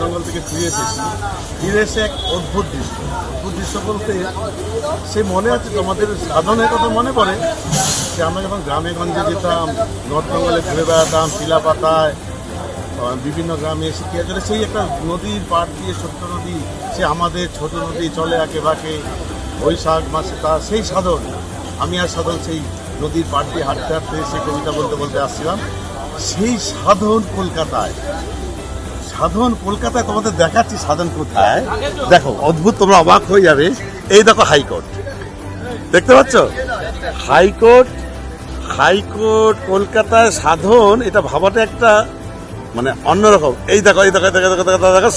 জঙ্গল থেকে ফিরে এসেছি। ফিরে এসে এক অদ্ভুত দৃশ্য বলতে সে মনে আছে তোমাদের সাধনের কথা মনে পড়ে যে আমরা যখন গ্রামে গঞ্জে যেতাম, নর্থ বেঙ্গলে ঘুরে বেড়াতাম, শিলা পাতায় বিভিন্ন গ্রামে শিখিয়ে সেই একটা নদীর পাড় দিয়ে ছোট্ট নদী, সে আমাদের ছোট নদী চলে আঁকে বাঁকে বৈশাখ মাসে তার সেই সাধন। আমি আর সাধন সেই নদীর পাড় দিয়ে হাঁটতে হাঁটতে সেই কবিতা বলতে বলতে আসছিলাম। সেই সাধন কলকাতায়, তোমাদের দেখাচ্ছি সাধন কোথায়। দেখো অদ্ভুত, তোমরা অবাক হয়ে যাবে। এই দেখো হাইকোর্ট, দেখতে পাচ্ছ? হাইকোর্ট কলকাতায় সাধন, এটা ভাবাটা একটা মানে অন্যরকম। এই দেখো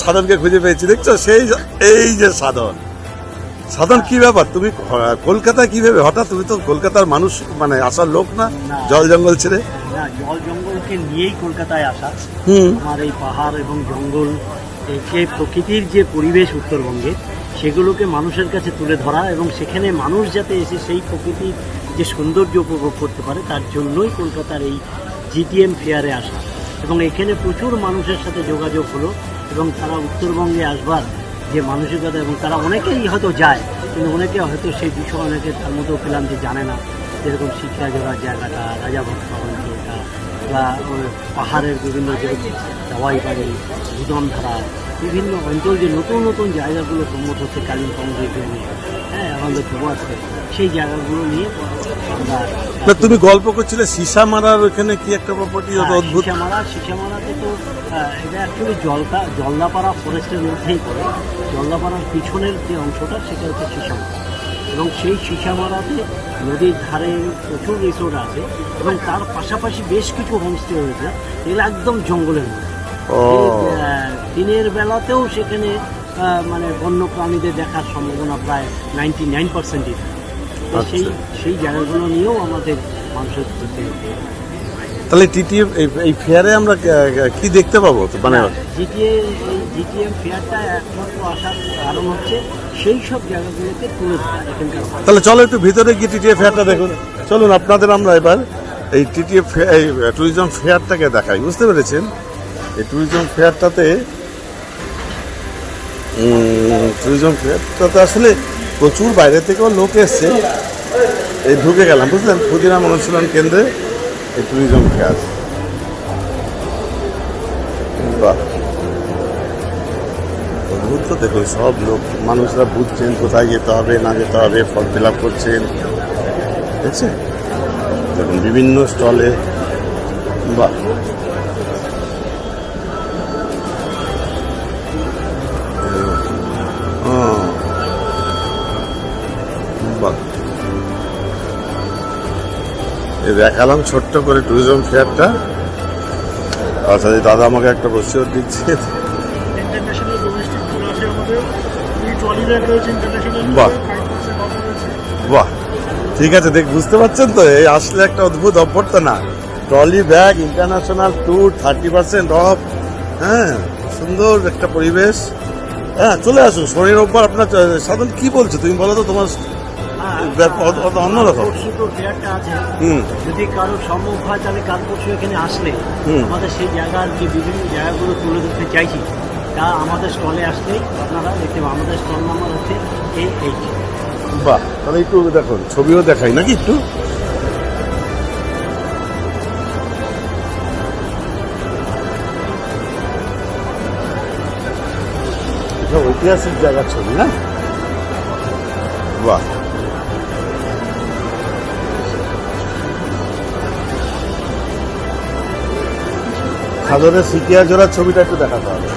সাধনকে খুঁজে পেয়েছি, দেখছো? এই যে সাধন কি ব্যাপার? তুমি কলকাতায় কিভাবে হঠাৎ? তুমি তো কলকাতার মানুষ, মানে আসার লোক না, জল জঙ্গল ছেড়ে। না, জল জঙ্গলকে নিয়েই কলকাতায় আসা। আমার এই পাহাড় এবং জঙ্গল, যে প্রকৃতির যে পরিবেশ উত্তরবঙ্গে, সেগুলোকে মানুষের কাছে তুলে ধরা এবং সেখানে মানুষ যাতে এসে সেই প্রকৃতির যে সৌন্দর্য উপভোগ করতে পারে, তার জন্যই কলকাতার এই জিটিএম ফেয়ারে আসা। এবং এখানে প্রচুর মানুষের সাথে যোগাযোগ হলো এবং তারা উত্তরবঙ্গে আসবার যে মানসিকতা, এবং তারা অনেকেই হয়তো যায়, কিন্তু অনেকে হয়তো সেই বিষয় অনেকে তার মতো পেলাম যে জানে না। যেরকম শিক্ষাজোড়ার জায়গাটা, রাজাভক্ত অঞ্চলটা, বা পাহাড়ের বিভিন্ন যেরকম দাওয়াই বাড়ি, ভুজনধারা, বিভিন্ন অঞ্চল যে নতুন নতুন জায়গাগুলো প্রমোট হচ্ছে কালিম্পং দিয়ে, হ্যাঁ, আমাদের প্রবাসে সেই জায়গাগুলো নিয়ে আমরা। তুমি গল্প করছিলে সিসামারার ওখানে কি একটা প্রপার্টি অদ্ভুত। সিসামারাতে তো এটা অ্যাকচুয়ালি জলদাপাড়া ফরেস্টের মধ্যেই পড়ে। জলদাপাড়ার পিছনের যে অংশটা সেটা হচ্ছে সিসামারা, এবং সেই সিসামারাতে নদীর ধারে প্রচুর রিসোর্ট আছে এবং তার পাশাপাশি বেশ কিছু হোমস্টে রয়েছে। এগুলো একদম জঙ্গলের মধ্যে। দিনের বেলাতেও সেখানে মানে বন্য প্রাণীদের দেখার সম্ভাবনা প্রায় 99%ই। সেই জায়গাগুলো নিয়েও আমাদের মানুষের করতে হবে। তাহলে টিটিএম এই ফেয়ারে আমরা কি দেখতে পাবো? মানে জিটিএম ফেয়ারটা একমাত্র আসার কারণ হচ্ছে সেই সব জায়গাগুলোকে তুলে ধরা এখানকার। তাহলে চলো একটু ভিতরে গিয়ে টিটিএম ফেয়ারটা দেখুন। চলুন আপনাদের আমরা এবার এই টিটিএম এই ট্যুরিজম ফেয়ারটাকে দেখাই। বুঝতে পেরেছেন? এই ট্যুরিজম ফেয়ারটাতে আসলে প্রচুর বাইরে থেকেও লোক এসছে। এই ঢুকে গেলাম, বুঝলেন, ক্ষুদিরাম অনুশীলন কেন্দ্রে এই ট্যুরিজম ফেয়ার। বাহ, অদ্ভুত তো। দেখুন সব লোক, মানুষরা বুঝছেন কোথায় যেতে হবে না যেতে হবে, ফর্ম ফিল আপ করছেন, দেখছেন? দেখুন বিভিন্ন স্টলে। বাহ, দেখালাম ছোট্ট করে ট্যুরিজম ফেয়ারটা। আচ্ছা, দাদা আমাকে একটা ব্রোশিওর দিচ্ছে। বাহ বাহ, ঠিক আছে। বুঝতে পারছেন তো, এই আসলে একটা অদ্ভুত অভ্যর্থনা। Trolley bag international tour 30% of. হ্যাঁ, সুন্দর একটা পরিবেশ। হ্যাঁ, চলে আসুন শনির রোববার। আপনার সাধন কি বলছো তুমি বলো তো? তোমার অন্যরকম যদি কারো সম্ভব হয় তাহলে কাল পরশু এখানে আসলে আমাদের সেই জায়গার যে বিভিন্ন জায়গাগুলো তুলে ধরতে চাইছি, তা আমাদের স্টলে আসলেই আপনারা দেখতে পাবেন। আমাদের স্টল নাম্বার হচ্ছে A8। বাহ, তাহলে একটু দেখুন, ছবিও দেখাই নাকি একটু। ঐতিহাসিক জায়গার ছবি না? বাহ, সাধনের সিকিয়া জোড়ার ছবিটা একটু দেখাতে হবে।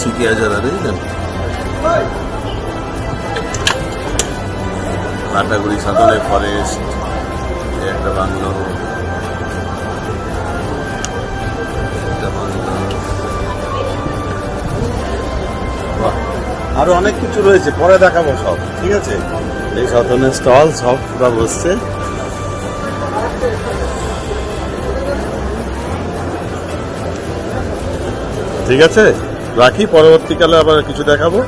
সিকিয়া জোড়া দেখলেন, লাটাগুড়ি সাধনের ফরেস্ট, একটা বাংলো, আরো অনেক কিছু রয়েছে, পরে দেখাবো সব। ঠিক আছে, এই সাধনের স্টল সব পুরো বসছে। ঠিক আছে, রাখি, পরবর্তীকালে আবার কিছু দেখাবো।